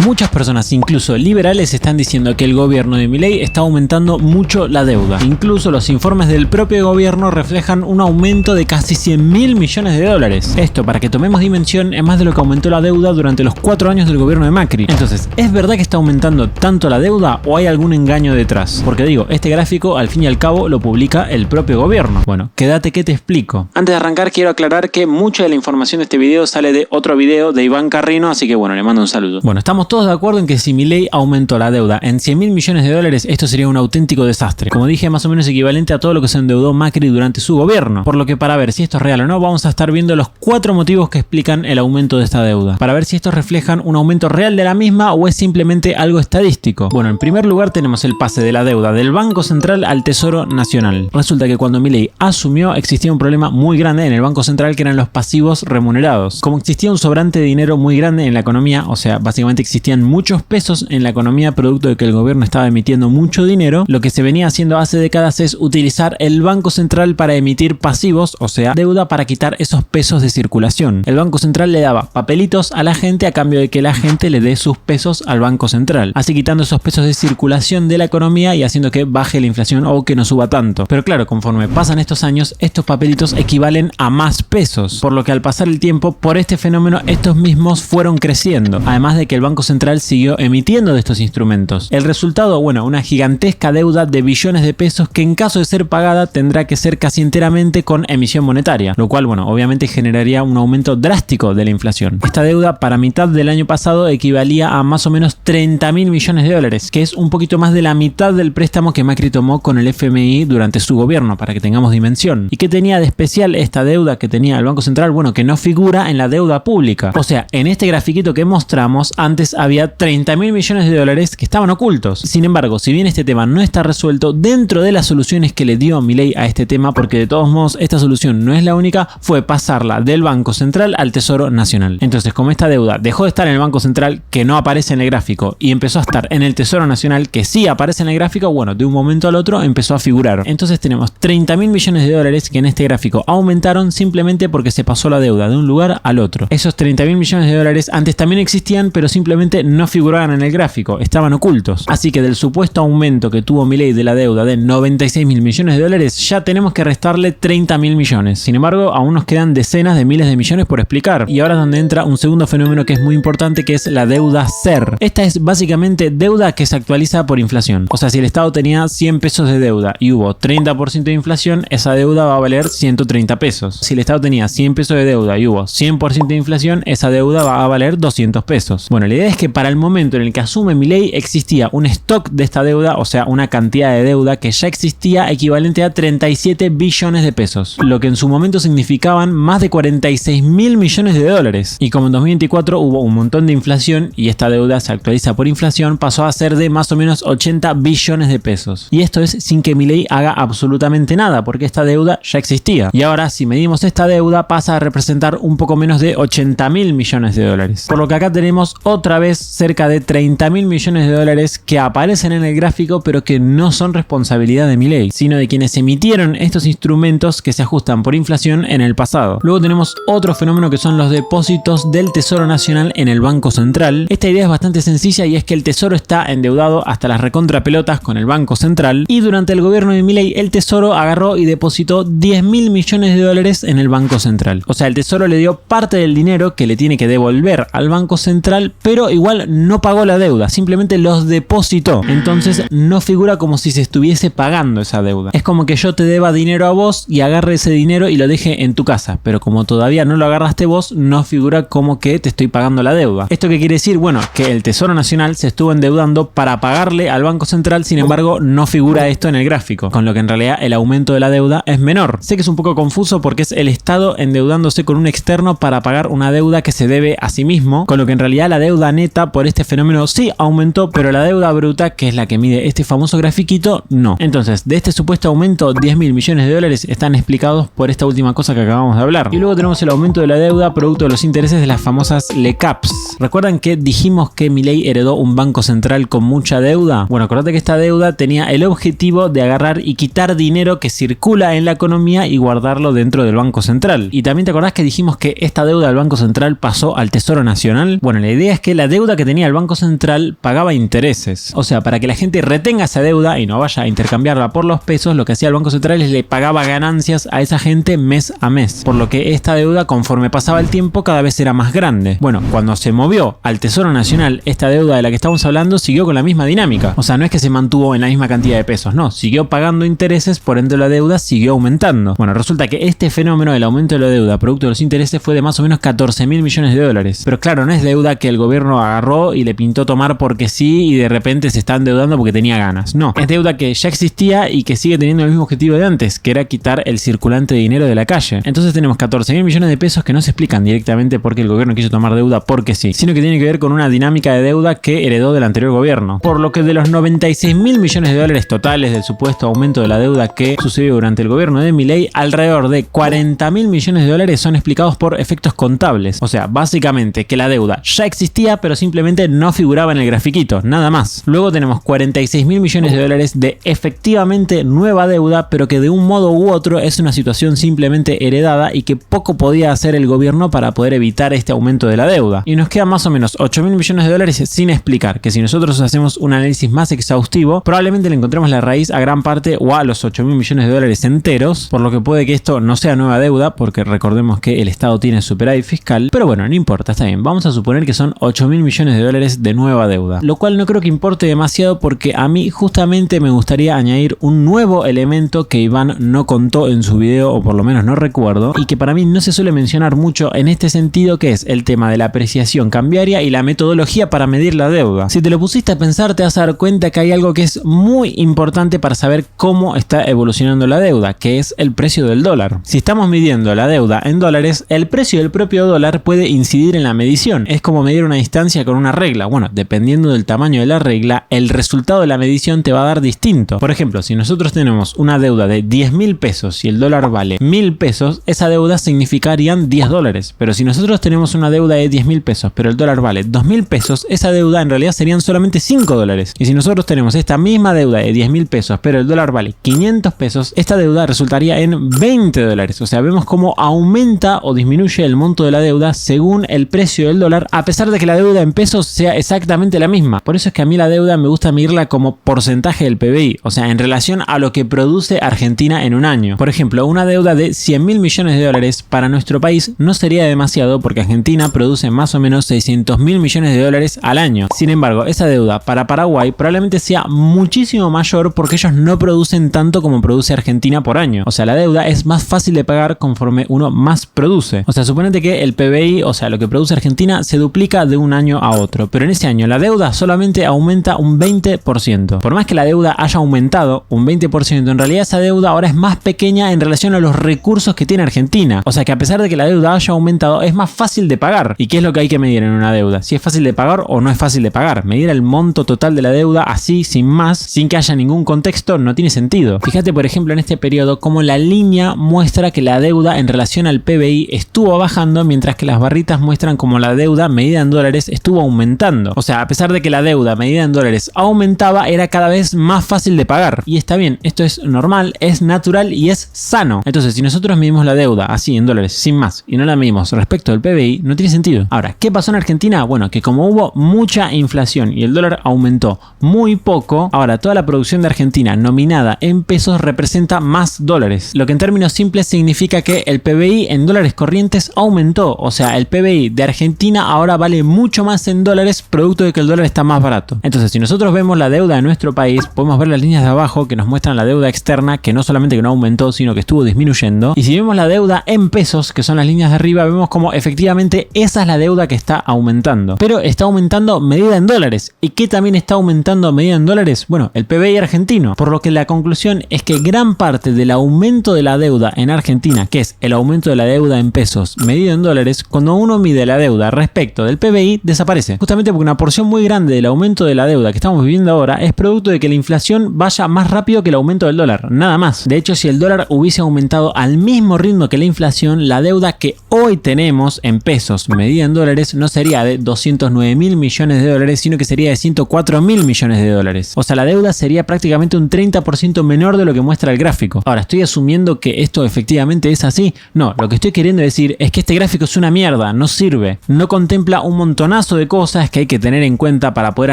Muchas personas, incluso liberales, están diciendo que el gobierno de Milei está aumentando mucho la deuda. Incluso los informes del propio gobierno reflejan un aumento de casi 100.000 millones de dólares. Esto, para que tomemos dimensión, es más de lo que aumentó la deuda durante los 4 años del gobierno de Macri. Entonces, ¿es verdad que está aumentando tanto la deuda o hay algún engaño detrás? Porque digo, este gráfico al fin y al cabo lo publica el propio gobierno. Bueno, quédate que te explico. Antes de arrancar, quiero aclarar que mucha de la información de este video sale de otro video de Iván Carrino, así que bueno, le mando un saludo. Bueno, estamos todos de acuerdo en que si Milei aumentó la deuda en 100.000 millones de dólares, esto sería un auténtico desastre. Como dije, más o menos equivalente a todo lo que se endeudó Macri durante su gobierno. Por lo que para ver si esto es real o no, vamos a estar viendo los 4 motivos que explican el aumento de esta deuda, para ver si estos reflejan un aumento real de la misma o es simplemente algo estadístico. Bueno, en primer lugar tenemos el pase de la deuda del Banco Central al Tesoro Nacional. Resulta que cuando Milei asumió existía un problema muy grande en el Banco Central, que eran los pasivos remunerados. Como existía un sobrante de dinero muy grande en la economía, o sea, básicamente existían muchos pesos en la economía producto de que el gobierno estaba emitiendo mucho dinero, lo que se venía haciendo hace décadas es utilizar el Banco Central para emitir pasivos, o sea, deuda, para quitar esos pesos de circulación. El Banco Central le daba papelitos a la gente a cambio de que la gente le dé sus pesos al Banco Central, así quitando esos pesos de circulación de la economía y haciendo que baje la inflación o que no suba tanto. Pero claro, conforme pasan estos años, estos papelitos equivalen a más pesos, por lo que al pasar el tiempo, por este fenómeno, estos mismos fueron creciendo, además de que el Banco Central siguió emitiendo de estos instrumentos. El resultado, bueno, una gigantesca deuda de billones de pesos que en caso de ser pagada tendrá que ser casi enteramente con emisión monetaria, lo cual, bueno, obviamente generaría un aumento drástico de la inflación. Esta deuda para mitad del año pasado equivalía a más o menos 30.000 millones de dólares, que es un poquito más de la mitad del préstamo que Macri tomó con el FMI durante su gobierno, para que tengamos dimensión. ¿Y qué tenía de especial esta deuda que tenía el Banco Central? Bueno, que no figura en la deuda pública. O sea, en este grafiquito que mostramos, antes había 30.000 millones de dólares que estaban ocultos. Sin embargo, si bien este tema no está resuelto, dentro de las soluciones que le dio Milei a este tema, porque de todos modos esta solución no es la única, fue pasarla del Banco Central al Tesoro Nacional. Entonces, como esta deuda dejó de estar en el Banco Central, que no aparece en el gráfico, y empezó a estar en el Tesoro Nacional, que sí aparece en el gráfico, bueno, de un momento al otro empezó a figurar. Entonces tenemos 30.000 millones de dólares que en este gráfico aumentaron simplemente porque se pasó la deuda de un lugar al otro. Esos 30.000 millones de dólares antes también existían, pero simplemente no figuraban en el gráfico, estaban ocultos. Así que del supuesto aumento que tuvo Milei de la deuda de 96.000 millones de dólares, ya tenemos que restarle 30.000 millones. Sin embargo, aún nos quedan decenas de miles de millones por explicar. Y ahora es donde entra un segundo fenómeno que es muy importante, que es la deuda SER. Esta es básicamente deuda que se actualiza por inflación. O sea, si el Estado tenía 100 pesos de deuda y hubo 30% de inflación, esa deuda va a valer 130 pesos. Si el Estado tenía 100 pesos de deuda y hubo 100% de inflación, esa deuda va a valer 200 pesos. Bueno, la idea es que para el momento en el que asume Milei existía un stock de esta deuda, o sea, una cantidad de deuda que ya existía equivalente a 37 billones de pesos, lo que en su momento significaban más de 46.000 millones de dólares. Y como en 2024 hubo un montón de inflación y esta deuda se actualiza por inflación, pasó a ser de más o menos 80 billones de pesos. Y esto es sin que Milei haga absolutamente nada, porque esta deuda ya existía. Y ahora, si medimos esta deuda, pasa a representar un poco menos de 80.000 millones de dólares. Por lo que acá tenemos otra vez cerca de 30.000 millones de dólares que aparecen en el gráfico, pero que no son responsabilidad de Milei, sino de quienes emitieron estos instrumentos que se ajustan por inflación en el pasado. Luego tenemos otro fenómeno que son los depósitos del Tesoro Nacional en el Banco Central. Esta idea es bastante sencilla y es que el Tesoro está endeudado hasta las recontrapelotas con el Banco Central, y durante el gobierno de Milei el Tesoro agarró y depositó 10.000 millones de dólares en el Banco Central. O sea, el Tesoro le dio parte del dinero que le tiene que devolver al Banco Central, pero igual no pagó la deuda, simplemente los depositó. Entonces no figura como si se estuviese pagando esa deuda. Es como que yo te deba dinero a vos y agarre ese dinero y lo deje en tu casa, pero como todavía no lo agarraste vos, no figura como que te estoy pagando la deuda. ¿Esto qué quiere decir? Bueno, que el Tesoro Nacional se estuvo endeudando para pagarle al Banco Central, sin embargo no figura esto en el gráfico, con lo que en realidad el aumento de la deuda es menor. Sé que es un poco confuso porque es el Estado endeudándose con un externo para pagar una deuda que se debe a sí mismo, con lo que en realidad la deuda neta por este fenómeno sí aumentó, pero la deuda bruta, que es la que mide este famoso grafiquito, no. Entonces, de este supuesto aumento, 10.000 millones de dólares están explicados por esta última cosa que acabamos de hablar. Y luego tenemos el aumento de la deuda producto de los intereses de las famosas LECAPs. ¿Recuerdan que dijimos que Milei heredó un banco central con mucha deuda? Bueno, acordate que esta deuda tenía el objetivo de agarrar y quitar dinero que circula en la economía y guardarlo dentro del Banco Central. Y también te acordás que dijimos que esta deuda del Banco Central pasó al Tesoro Nacional. Bueno, la idea es que la deuda deuda que tenía el Banco Central pagaba intereses. O sea, para que la gente retenga esa deuda y no vaya a intercambiarla por los pesos, lo que hacía el Banco Central es le pagaba ganancias a esa gente mes a mes. Por lo que esta deuda, conforme pasaba el tiempo, cada vez era más grande. Bueno, cuando se movió al Tesoro Nacional, esta deuda de la que estamos hablando siguió con la misma dinámica. O sea, no es que se mantuvo en la misma cantidad de pesos, no, siguió pagando intereses, por ende la deuda siguió aumentando. Bueno, resulta que este fenómeno del aumento de la deuda producto de los intereses fue de más o menos 14.000 millones de dólares. Pero claro, no es deuda que el gobierno agarró y le pintó tomar porque sí y de repente se está endeudando porque tenía ganas. No, es deuda que ya existía y que sigue teniendo el mismo objetivo de antes, que era quitar el circulante de dinero de la calle. Entonces tenemos 14.000 millones de pesos que no se explican directamente porque el gobierno quiso tomar deuda porque sí, sino que tiene que ver con una dinámica de deuda que heredó del anterior gobierno. Por lo que de los 96.000 millones de dólares totales del supuesto aumento de la deuda que sucedió durante el gobierno de Milei, alrededor de 40.000 millones de dólares son explicados por efectos contables. O sea, básicamente que la deuda ya existía pero simplemente no figuraba en el grafiquito, nada más. Luego tenemos 46.000 millones de dólares de efectivamente nueva deuda, pero que de un modo u otro es una situación simplemente heredada y que poco podía hacer el gobierno para poder evitar este aumento de la deuda. Y nos quedan más o menos 8.000 millones de dólares sin explicar, que si nosotros hacemos un análisis más exhaustivo, probablemente le encontremos la raíz a gran parte o a los 8.000 millones de dólares enteros, por lo que puede que esto no sea nueva deuda, porque recordemos que el Estado tiene superávit fiscal, pero bueno, no importa, está bien, vamos a suponer que son 8.000 millones de dólares de nueva deuda, lo cual no creo que importe demasiado porque a mí justamente me gustaría añadir un nuevo elemento que Iván no contó en su video, o por lo menos no recuerdo, y que para mí no se suele mencionar mucho en este sentido, que es el tema de la apreciación cambiaria y la metodología para medir la deuda. Si te lo pusiste a pensar, te vas a dar cuenta que hay algo que es muy importante para saber cómo está evolucionando la deuda, que es el precio del dólar. Si estamos midiendo la deuda en dólares, el precio del propio dólar puede incidir en la medición. Es como medir una distancia con una regla. Bueno, dependiendo del tamaño de la regla, el resultado de la medición te va a dar distinto. Por ejemplo, si nosotros tenemos una deuda de 10.000 pesos y el dólar vale 1.000 pesos, esa deuda significarían 10 dólares. Pero si nosotros tenemos una deuda de 10.000 pesos, pero el dólar vale 2.000 pesos, esa deuda en realidad serían solamente 5 dólares. Y si nosotros tenemos esta misma deuda de 10.000 pesos, pero el dólar vale 500 pesos, esta deuda resultaría en 20 dólares. O sea, vemos cómo aumenta o disminuye el monto de la deuda según el precio del dólar, a pesar de que la deuda en pesos sea exactamente la misma. Por eso es que a mí la deuda me gusta medirla como porcentaje del PBI, o sea, en relación a lo que produce Argentina en un año. Por ejemplo, una deuda de 100.000 millones de dólares para nuestro país no sería demasiado porque Argentina produce más o menos 600.000 millones de dólares al año. Sin embargo, esa deuda para Paraguay probablemente sea muchísimo mayor porque ellos no producen tanto como produce Argentina por año. O sea, la deuda es más fácil de pagar conforme uno más produce. O sea, suponete que el PBI, o sea, lo que produce Argentina, se duplica de un año a otro, pero en ese año la deuda solamente aumenta un 20%. Por más que la deuda haya aumentado un 20%, en realidad esa deuda ahora es más pequeña en relación a los recursos que tiene Argentina. O sea que a pesar de que la deuda haya aumentado, es más fácil de pagar. ¿Y qué es lo que hay que medir en una deuda? Si es fácil de pagar o no es fácil de pagar. Medir el monto total de la deuda así, sin más, sin que haya ningún contexto, no tiene sentido. Fíjate, por ejemplo, en este periodo, cómo la línea muestra que la deuda en relación al PBI estuvo bajando, mientras que las barritas muestran como la deuda medida en dólares estuvo aumentando. O sea, a pesar de que la deuda medida en dólares aumentaba, era cada vez más fácil de pagar. Y está bien, esto es normal, es natural y es sano. Entonces, si nosotros medimos la deuda así en dólares, sin más, y no la medimos respecto del PBI, no tiene sentido. Ahora, ¿qué pasó en Argentina? Bueno, que como hubo mucha inflación y el dólar aumentó muy poco, ahora toda la producción de Argentina nominada en pesos representa más dólares. Lo que en términos simples significa que el PBI en dólares corrientes aumentó. O sea, el PBI de Argentina ahora vale mucho más en dólares, producto de que el dólar está más barato. Entonces, si nosotros vemos la deuda de nuestro país, podemos ver las líneas de abajo que nos muestran la deuda externa, que no solamente que no aumentó, sino que estuvo disminuyendo. Y si vemos la deuda en pesos, que son las líneas de arriba, vemos como efectivamente esa es la deuda que está aumentando. Pero está aumentando medida en dólares. ¿Y qué también está aumentando medida en dólares? Bueno, el PBI argentino. Por lo que la conclusión es que gran parte del aumento de la deuda en Argentina, que es el aumento de la deuda en pesos medido en dólares, cuando uno mide la deuda respecto del PBI, desaparece. Justamente porque una porción muy grande del aumento de la deuda que estamos viviendo ahora es producto de que la inflación vaya más rápido que el aumento del dólar. Nada más. De hecho, si el dólar hubiese aumentado al mismo ritmo que la inflación, la deuda que hoy tenemos en pesos medida en dólares no sería de 209.000 millones de dólares, sino que sería de 104.000 millones de dólares. O sea, la deuda sería prácticamente un 30% menor de lo que muestra el gráfico. Ahora, ¿estoy asumiendo que esto efectivamente es así? No, lo que estoy queriendo decir es que este gráfico es una mierda, no sirve. No contempla un montonazo repaso de cosas que hay que tener en cuenta para poder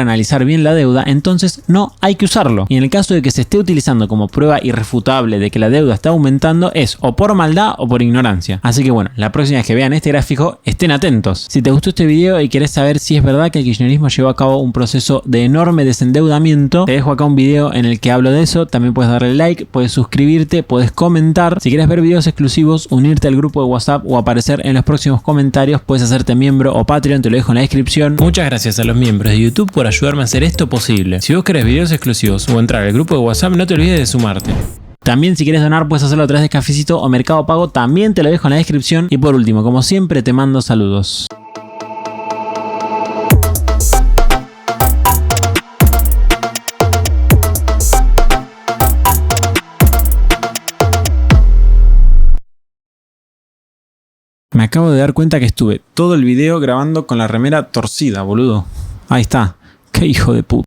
analizar bien la deuda, entonces no hay que usarlo. Y en el caso de que se esté utilizando como prueba irrefutable de que la deuda está aumentando, es o por maldad o por ignorancia. Así que bueno, la próxima vez que vean este gráfico, estén atentos. Si te gustó este video y querés saber si es verdad que el kirchnerismo llevó a cabo un proceso de enorme desendeudamiento, te dejo acá un video en el que hablo de eso. También puedes darle like, puedes suscribirte, puedes comentar. Si quieres ver videos exclusivos, unirte al grupo de WhatsApp o aparecer en los próximos comentarios, puedes hacerte miembro o Patreon, te lo dejo en la descripción. Muchas gracias a los miembros de YouTube por ayudarme a hacer esto posible. Si vos querés videos exclusivos o entrar al grupo de WhatsApp, no te olvides de sumarte. También si quieres donar puedes hacerlo a través de Cafecito o Mercado Pago, también te lo dejo en la descripción. Y por último, como siempre, te mando saludos. Me acabo de dar cuenta que estuve todo el video grabando con la remera torcida, boludo. Ahí está. Qué hijo de puta.